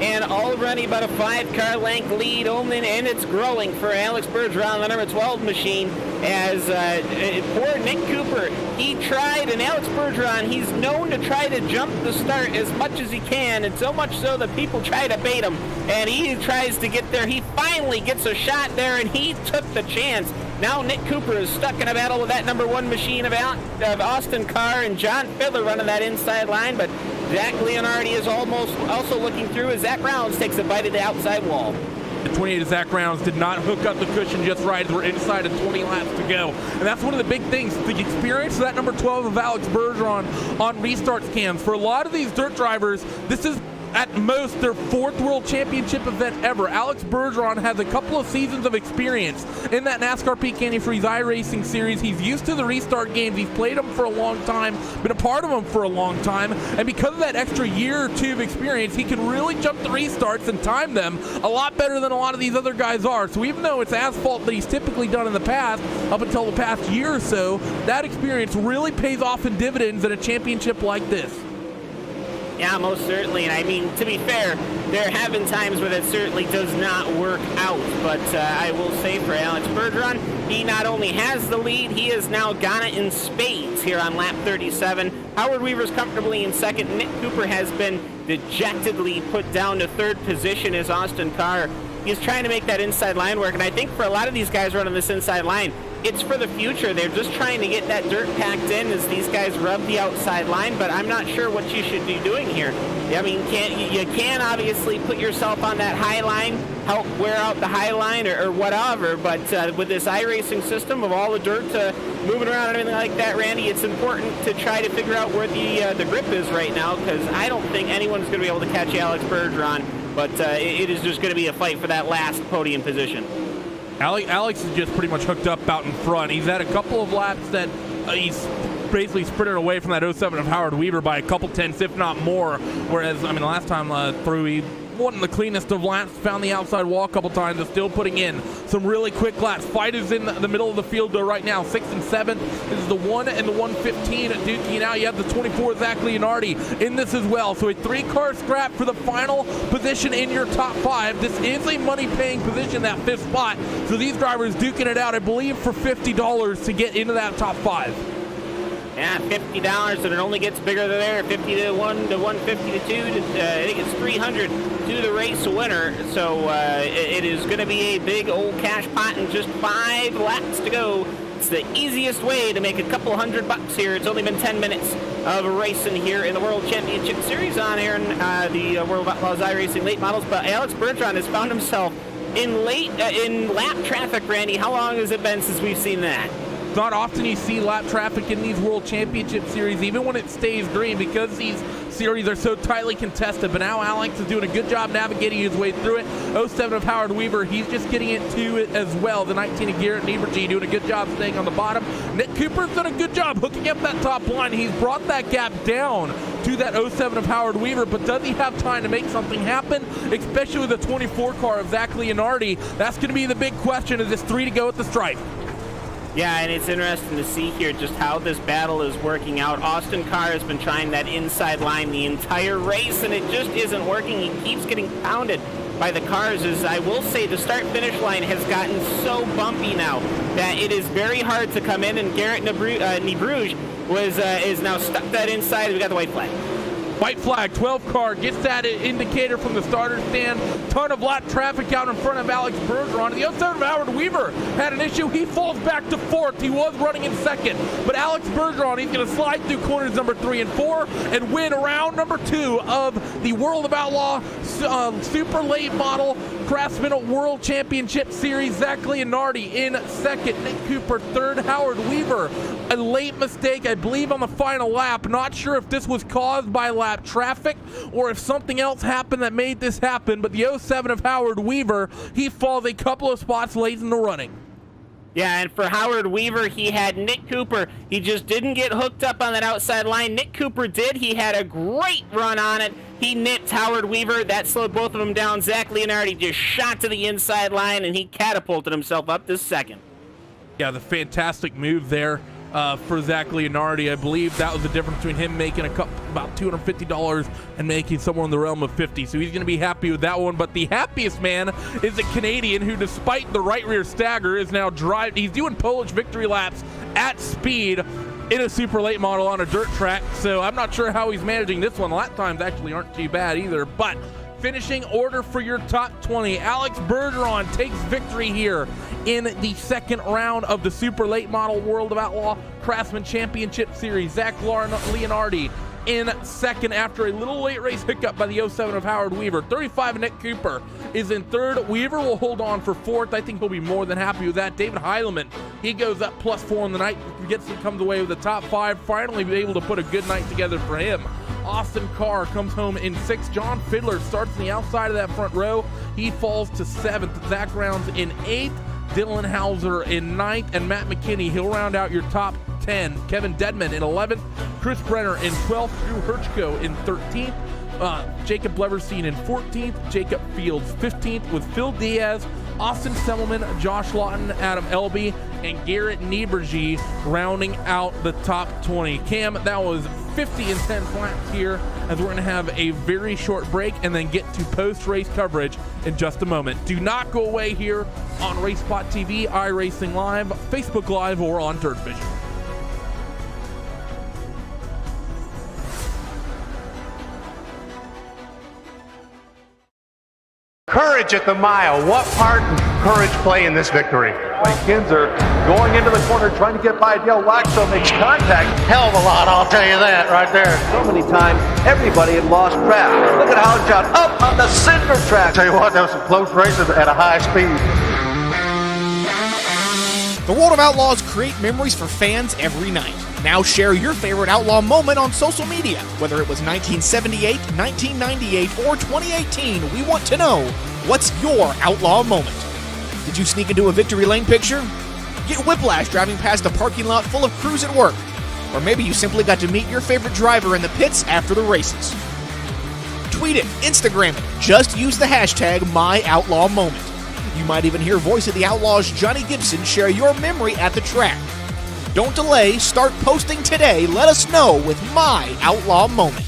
And already about a 5-car length lead only, and it's growing for Alex Bergeron, the number 12 machine, as poor Nick Cooper, he tried, and Alex Bergeron, he's known to try to jump the start as much as he can, and so much so that people try to bait him, and he tries to get there. He finally gets a shot there, and he took the chance. Now Nick Cooper is stuck in a battle with that number 1 machine of Austin Carr and John Fiddler running that inside line, but Jack Leonardi is also looking through as Zach Rounds takes a bite of the outside wall. The 28 of Zach Rounds did not hook up the cushion just right as we're inside of 20 laps to go. And that's one of the big things, the experience of that number 12 of Alex Bergeron on restarts cams. For a lot of these dirt drivers, this is at most their 4th World Championship event ever. Alex Bergeron has a couple of seasons of experience in that NASCAR Peak Antifreeze iRacing series. He's used to the restart games. He's played them for a long time, been a part of them for a long time, and because of that extra year or two of experience, he can really jump the restarts and time them a lot better than a lot of these other guys are. So even though it's asphalt that he's typically done in the past, up until the past year or so, that experience really pays off in dividends at a championship like this. Yeah, most certainly. And I mean, to be fair, there have been times where that certainly does not work out. But I will say for Alex Bergeron, he not only has the lead, he has now got it in spades here on lap 37. Howard Weaver's comfortably in second. Nick Cooper has been dejectedly put down to 3rd position as Austin Carr. He's trying to make that inside line work. And I think for a lot of these guys running this inside line, it's for the future. They're just trying to get that dirt packed in as these guys rub the outside line, but I'm not sure what you should be doing here. I mean, you can obviously put yourself on that high line, help wear out the high line or whatever, but with this iRacing system of all the dirt moving around and everything like that, Randy, it's important to try to figure out where the grip is right now, because I don't think anyone's going to be able to catch Alex Bergeron, but it is just going to be a fight for that last podium position. Alex is just pretty much hooked up out in front. He's had a couple of laps that he's basically sprinted away from that 07 of Howard Weaver by a couple tenths, if not more. Whereas, I mean, the last time through, he wasn't the cleanest of laps, found the outside wall a couple times, but still putting in some really quick laps. Fight is in the middle of the field, though, right now. 6th and 7th. This is the 1 and the 115 at Dookie. Now you have the 24, Zach Leonardi, in this as well. So a 3-car scrap for the final position in your top 5. This is a money-paying position, that 5th spot. So these drivers duking it out, I believe, for $50 to get into that top 5. Yeah, $50, and it only gets bigger than there. 50 to 1 to 150 to 2. I think it's 300 to the race winner. So it is going to be a big old cash pot in just 5 laps to go. It's the easiest way to make a couple $100 here. It's only been 10 minutes of racing here in the World Championship Series on here in the World of Outlaws iRacing late models. But Alex Bergeron has found himself in lap traffic. Randy, how long has it been since we've seen that? Not often you see lap traffic in these World Championship Series, even when it stays green, because these series are so tightly contested. But now Alex is doing a good job navigating his way through it. 07 of Howard Weaver, he's just getting into it as well. The 19 of Garrett Nieberge doing a good job staying on the bottom. Nick Cooper's done a good job hooking up that top line. He's brought that gap down to that 07 of Howard Weaver, but does he have time to make something happen, especially with the 24 car of Zach Leonardi? That's going to be the big question. Is this 3 to go at the stripe? Yeah, and it's interesting to see here just how this battle is working out. Austin Carr has been trying that inside line the entire race, and it just isn't working. He keeps getting pounded by the cars. As I will say, the start-finish line has gotten so bumpy now that it is very hard to come in, and Garrett Nieberge is now stuck that inside. We got the white flag. White flag, 12 car, gets that indicator from the starter stand. Ton of lap traffic out in front of Alex Bergeron. The 07 of Howard Weaver had an issue. He falls back to 4th. He was running in 2nd. But Alex Bergeron, he's going to slide through corners number 3 and 4 and win round number 2 of the World of Outlaw Super Late Model Craftsman World Championship Series. Zach Leonardi in 2nd. Nick Cooper 3rd. Howard Weaver, a late mistake, I believe, on the final lap. Not sure if this was caused by lap traffic or if something else happened that made this happen, but the 07 of Howard Weaver, he falls a couple of spots late in the running. Yeah, and for Howard Weaver, he had Nick Cooper. He just didn't get hooked up on that outside line. Nick Cooper did. He had a great run on it. He nipped Howard Weaver. That slowed both of them down. Zach Leonardi just shot to the inside line, and he catapulted himself up to 2nd. Yeah, the fantastic move there for Zach Leonardi. I believe that was the difference between him making about $250 and making somewhere in the realm of 50. So he's going to be happy with that one. But the happiest man is a Canadian who, despite the right rear stagger, is now he's doing Polish victory laps at speed in a super late model on a dirt track. So I'm not sure how he's managing this one. The lap times actually aren't too bad either. But finishing order for your top 20. Alex Bergeron takes victory here in the 2nd round of the Super Late Model World of Outlaw Craftsman Championship Series. Zach Leonardi in second after a little late race hiccup by the 07 of Howard Weaver. 35 Nick Cooper is in third. Weaver will hold on for fourth. I think he'll be more than happy with that. David Heileman, he goes up +4 on the night, comes away with the top 5, finally be able to put a good night together for him. Austin Carr comes home in 6th. John Fiddler starts on the outside of that front row. He falls to 7th. Zach Rounds in 8th. Dylan Hauser in 9th. And Matt McKinney, he'll round out your top 10. Kevin Dedman in 11th. Chris Brenner in 12th. Drew Hirschko in 13th. Jacob Leverstein in 14th. Jacob Fields 15th with Phil Diaz, Austin Semmelman, Josh Lawton, Adam Elby, and Garrett Nieberge rounding out the top 20. Cam, that was 50 intense laps here, as we're going to have a very short break and then get to post-race coverage in just a moment. Do not go away here on RaceSpot TV, iRacing Live, Facebook Live, or on Dirt Vision. Courage at the mile. What part did courage play in this victory? Kinzer going into the corner, trying to get by Dale Waxo, makes contact. Hell of a lot, I'll tell you that right there. So many times, everybody had lost track. Look at how it shot up on the center track. Tell you what, that was some close races at a high speed. The World of Outlaws create memories for fans every night. Now share your favorite Outlaw moment on social media. Whether it was 1978, 1998, or 2018, we want to know, what's your Outlaw moment? Did you sneak into a victory lane picture? Get whiplash driving past a parking lot full of crews at work? Or maybe you simply got to meet your favorite driver in the pits after the races. Tweet it, Instagram it, just use the hashtag #MyOutlawMoment. You might even hear Voice of the Outlaws Johnny Gibson share your memory at the track. Don't delay, start posting today. Let us know with My Outlaw Moment.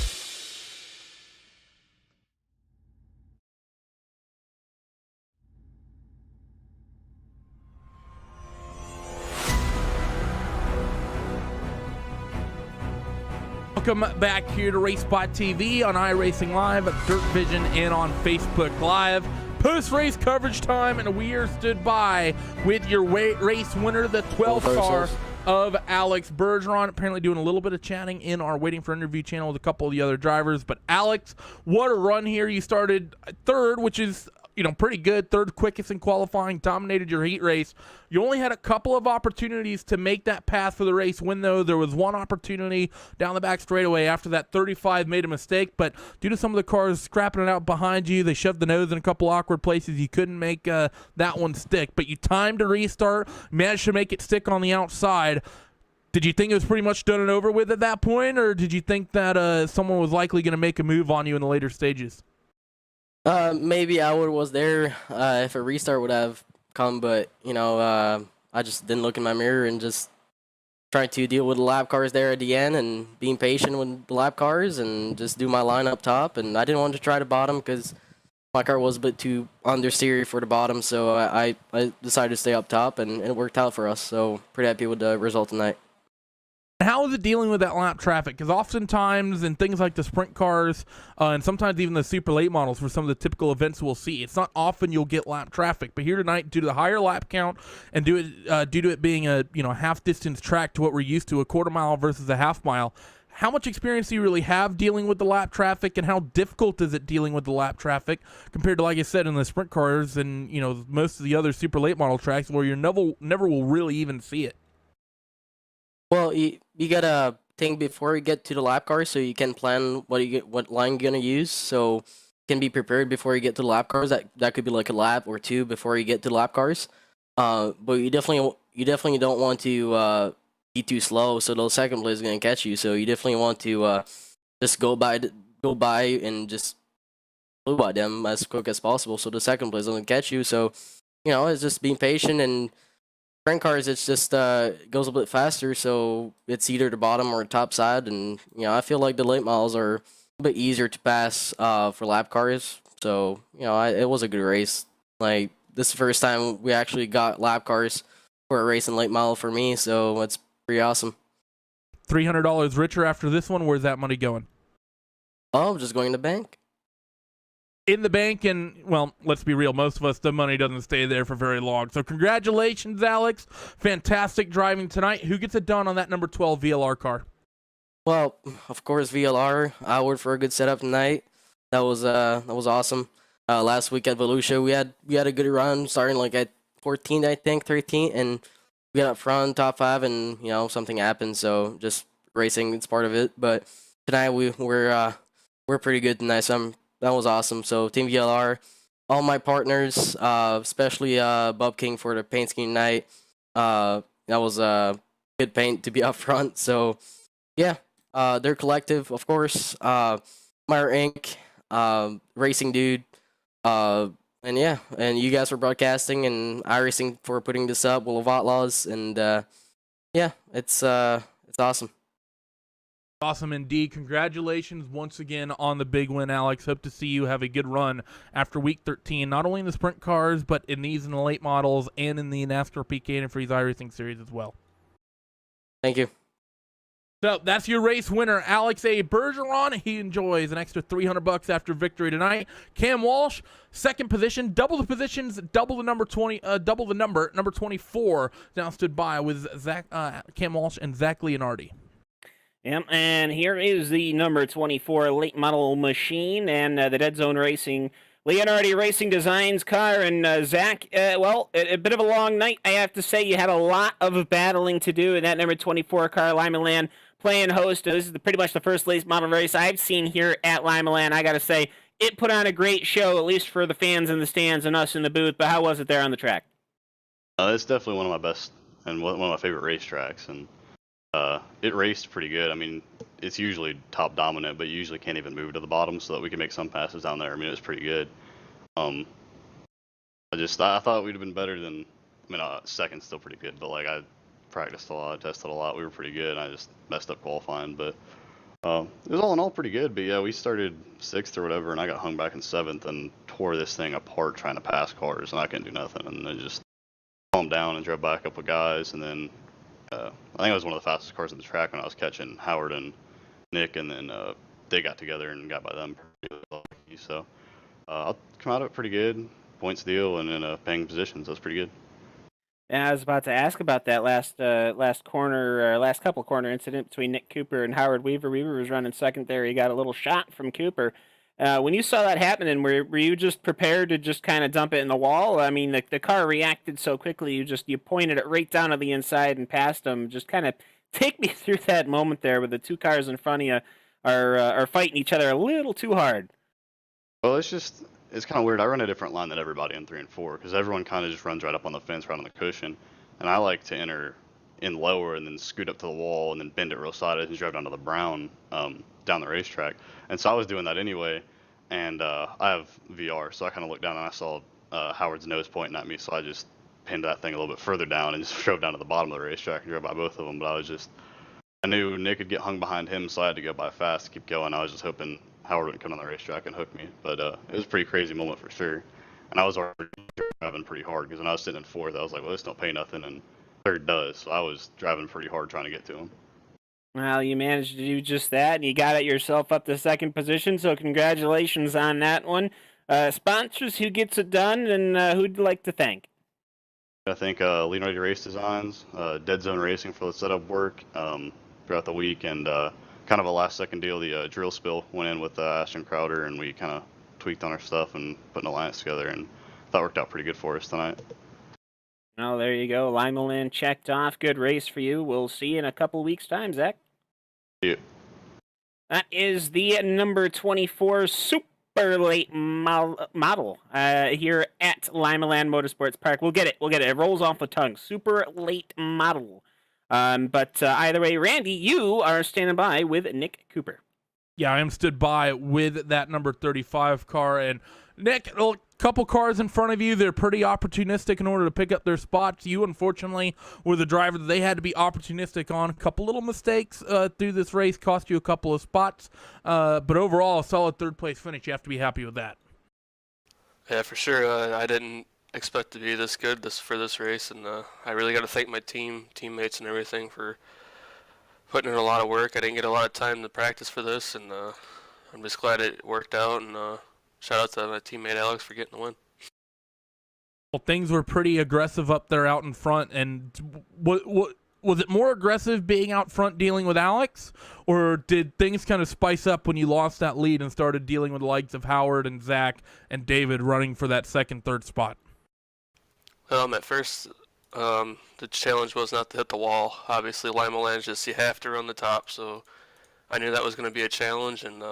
Welcome back here to RaceSpot TV on iRacing Live, Dirt Vision, and on Facebook Live. Post-race coverage time, and we are stood by with your race winner, the 12th car of Alex Bergeron. Apparently doing a little bit of chatting in our Waiting for Interview channel with a couple of the other drivers. But Alex, what a run here. You started third, which is, pretty good. Third quickest in qualifying, dominated your heat race. You only had a couple of opportunities to make that path for the race win, though. There was one opportunity down the back straightaway after that 35 made a mistake, but due to some of the cars scrapping it out behind you, they shoved the nose in a couple awkward places. You couldn't make that one stick, but you timed to restart, managed to make it stick on the outside. Did you think it was pretty much done and over with at that point, or did you think that someone was likely going to make a move on you in the later stages? Maybe I was there if a restart would have come, but, I just didn't look in my mirror and just tried to deal with the lap cars there at the end and being patient with the lap cars and just do my line up top. And I didn't want to try to bottom because my car was a bit too understeery for the bottom, so I decided to stay up top, and it worked out for us. So pretty happy with the result tonight. How is it dealing with that lap traffic? Because oftentimes in things like the sprint cars and sometimes even the super late models for some of the typical events we'll see, it's not often you'll get lap traffic. But here tonight, due to the higher lap count and due to it being a half distance track to what we're used to, a quarter mile versus a half mile, how much experience do you really have dealing with the lap traffic, and how difficult is it dealing with the lap traffic compared to, like I said, in the sprint cars and most of the other super late model tracks where you never will really even see it? Well, you gotta think before you get to the lap cars, so you can plan what line you're gonna use. So you can be prepared before you get to the lap cars. That could be like a lap or two before you get to the lap cars. But you definitely don't want to be too slow, so the second place is gonna catch you. So you definitely want to just go by and just go by them as quick as possible, so the second place doesn't catch you. So it's just being patient. And sprint cars, it's just goes a bit faster, so it's either the bottom or the top side. And I feel like the late miles are a bit easier to pass for lap cars. So it was a good race. Like, this is the first time we actually got lap cars for a race in late mile for me, so it's pretty awesome. $300 richer after this one. Where's that money going? Oh, just going to the bank. In the bank, and, well, let's be real, most of us, the money doesn't stay there for very long. So congratulations, Alex. Fantastic driving tonight. Who gets it done on that number 12 VLR car? Well, of course, VLR. Howard for a good setup tonight. That was awesome. Last week at Volusia, we had a good run, starting like at 14, I think, 13, and we got up front, top 5, and something happened. So just racing, it's part of it. But tonight we're pretty good tonight. So that was awesome. So Team VLR, all my partners, especially Bob King for the paint scheme night. That was good paint to be up front. So yeah, they're collective, of course. Meyer Inc., Racing Dude, and yeah, and you guys for broadcasting, and iRacing for putting this up. Will of Outlaws, and yeah, it's awesome. Awesome indeed. Congratulations once again on the big win, Alex. Hope to see you have a good run after week 13, not only in the sprint cars, but in these in the late models and in the NASCAR PK and Freeze iRacing series as well. Thank you. So that's your race winner, Alex A. Bergeron. He enjoys an extra $300 after victory tonight. Cam Walsh, second position, double the positions, double the number 20, double the number 24. Now stood by with Cam Walsh and Zach Leonardi. Yep, and here is the number 24 late model machine and the Dead Zone Racing Leonardi Racing Designs car. And Zach, well, a bit of a long night, I have to say. You had a lot of battling to do in that number 24 car, Limaland, playing host. This is pretty much the first late model race I've seen here at Limaland. I got to say, it put on a great show, at least for the fans in the stands and us in the booth. But how was it there on the track? It's definitely one of my best and one of my favorite racetracks. And it raced pretty good. I mean, it's usually top dominant, but you usually can't even move to the bottom so that we can make some passes down there. I mean, it was pretty good. I thought we'd have been better than, second's still pretty good, but like I practiced a lot, tested a lot. We were pretty good. I just messed up qualifying, but it was all in all pretty good. But yeah, we started 6th or whatever, and I got hung back in 7th and tore this thing apart trying to pass cars, and I couldn't do nothing. And then just calmed down and drove back up with guys, and then I think I was one of the fastest cars on the track when I was catching Howard and Nick, and then they got together and got by them pretty lucky. So I'll come out of it pretty good, points deal, and then paying positions. That's pretty good. Yeah, I was about to ask about that last couple corner incident between Nick Cooper and Howard Weaver. Weaver was running second there. He got a little shot from Cooper. When you saw that happening, were you just prepared to just kind of dump it in the wall? I mean, the car reacted so quickly. You pointed it right down to the inside and past him. Just kind of take me through that moment there, where the two cars in front of you are fighting each other a little too hard. Well, it's kind of weird. I run a different line than everybody in 3 and 4 because everyone kind of just runs right up on the fence, right on the cushion, and I like to enter in lower and then scoot up to the wall and then bend it real sideways and drive down to the brown down the racetrack. And so I was doing that anyway, and I have VR, so I kind of looked down and I saw Howard's nose pointing at me, so I just pinned that thing a little bit further down and just drove down to the bottom of the racetrack and drove by both of them. But I knew Nick would get hung behind him, so I had to go by fast to keep going. I was just hoping Howard wouldn't come on the racetrack and hook me, but it was a pretty crazy moment for sure. And I was already driving pretty hard because when I was sitting in 4th, I was like, well, this don't pay nothing, and 3rd does, so I was driving pretty hard trying to get to him. Well, you managed to do just that, and you got it yourself up to 2nd position, so congratulations on that one. Sponsors, who gets it done, and who'd you like to thank? I think Leonardi Race Designs, Dead Zone Racing for the setup work throughout the week, and kind of a last-second deal. The drill spill went in with Ashton Crowder, and we kind of tweaked on our stuff and put an alliance together, and that worked out pretty good for us tonight. Well, there you go. Limaland checked off. Good race for you. We'll see you in a couple weeks' time, Zach. Yeah. That is the number 24 super late model here at Limaland Motorsports Park. We'll get it. It rolls off the tongue. Super late model. But either way, Randy, you are standing by with Nick Cooper. Yeah, I am stood by with that number 35 car. And Nick, a couple cars in front of you, they're pretty opportunistic in order to pick up their spots. You, unfortunately, were the driver that they had to be opportunistic on. A couple little mistakes through this race cost you a couple of spots. But overall, a solid 3rd place finish. You have to be happy with that. Yeah, for sure. I didn't expect to be this good for this race, and I really got to thank my teammates and everything for putting in a lot of work. I didn't get a lot of time to practice for this, and I'm just glad it worked out, and shout out to my teammate Alex for getting the win. Well, things were pretty aggressive up there out in front, and what was it more aggressive being out front dealing with Alex, or did things kind of spice up when you lost that lead and started dealing with the likes of Howard and Zach and David running for that second, third spot? At first, the challenge was not to hit the wall. Obviously, Limaland just you have to run the top, so I knew that was going to be a challenge. And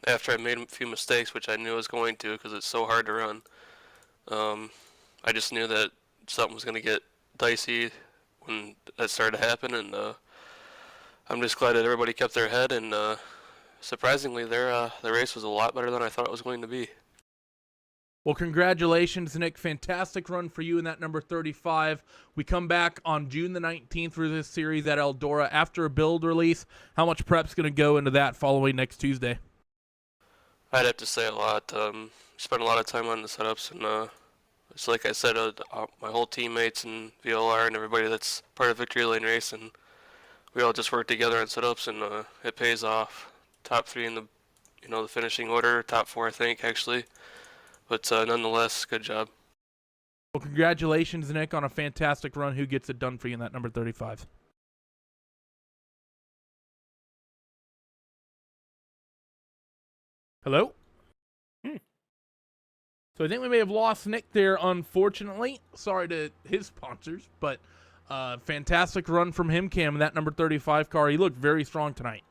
after I made a few mistakes, which I knew I was going to because it's so hard to run, I just knew that something was going to get dicey when that started to happen. And I'm just glad that everybody kept their head. And surprisingly, the race was a lot better than I thought it was going to be. Well, congratulations, Nick. Fantastic run for you in that number 35. We come back on June the 19th for this series at Eldora after a build release. How much prep's going to go into that following next Tuesday? I'd have to say a lot. Spent a lot of time on the setups, and it's like I said, my whole teammates and VLR and everybody that's part of Victory Lane Racing, we all just work together on setups, and it pays off. Top 3 in the finishing order, top 4 I think actually. But nonetheless, good job. Well, congratulations, Nick, on a fantastic run. Who gets it done for you in that number 35? Hello? So I think we may have lost Nick there, unfortunately. Sorry to his sponsors, but fantastic run from him, Cam, in that number 35 car. He looked very strong tonight.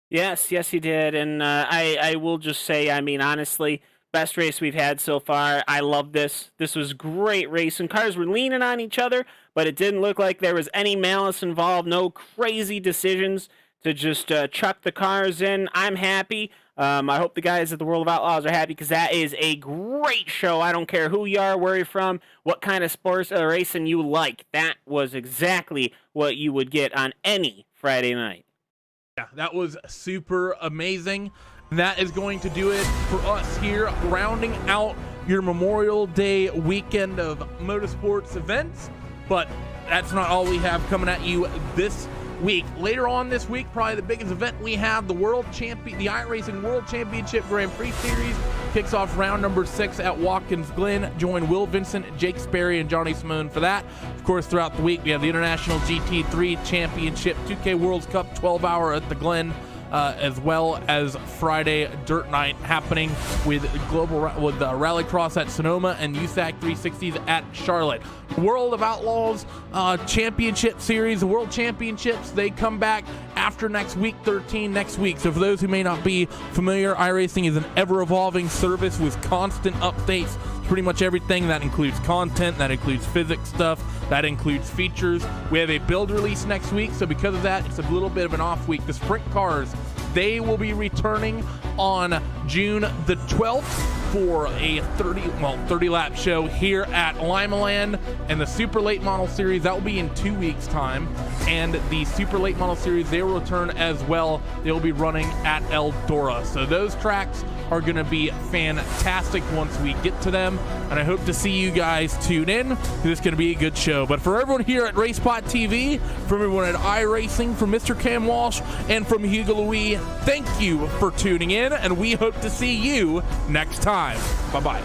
Yes, he did. And I will just say, I mean, honestly, best race we've had so far. I love this. This was great racing. Cars were leaning on each other, but it didn't look like there was any malice involved. No crazy decisions to just chuck the cars in. I'm happy. I hope the guys at the World of Outlaws are happy because that is a great show. I don't care who you are, where you're from, what kind of sports racing you like. That was exactly what you would get on any Friday night. Yeah, that was super amazing. That is going to do it for us here, rounding out your Memorial Day weekend of motorsports events. But that's not all we have coming at you this week. Later on this week, probably the biggest event we have, the iRacing World Championship Grand Prix Series kicks off round number 6 at Watkins Glen. Join Will Vincent, Jake Sperry, and Johnny Simone for that. Of course, throughout the week, we have the International GT3 Championship 2K World's Cup 12-hour at the Glen. As well as Friday Dirt Night happening with Rallycross at Sonoma and USAC 360s at Charlotte. World of Outlaws Championship Series, the World Championships, they come back after next week, 13 next week. So for those who may not be familiar, iRacing is an ever-evolving service with constant updates. Pretty much everything. That includes content, that includes physics stuff, that includes features. We have a build release next week, so because of that, it's a little bit of an off week. The sprint cars, they will be returning on June the 12th for a 30-lap show here at Limaland, and the Super Late Model Series, that will be in 2 weeks' time, and the Super Late Model Series, they will return as well. They will be running at Eldora, so those tracks are going to be fantastic once we get to them, and I hope to see you guys tune in, because it's going to be a good show. But for everyone here at RaceSpot TV, from everyone at iRacing, from Mr. Cam Walsh, and from Hugo Louis, thank you for tuning in, and we hope to see you next time. Bye-bye.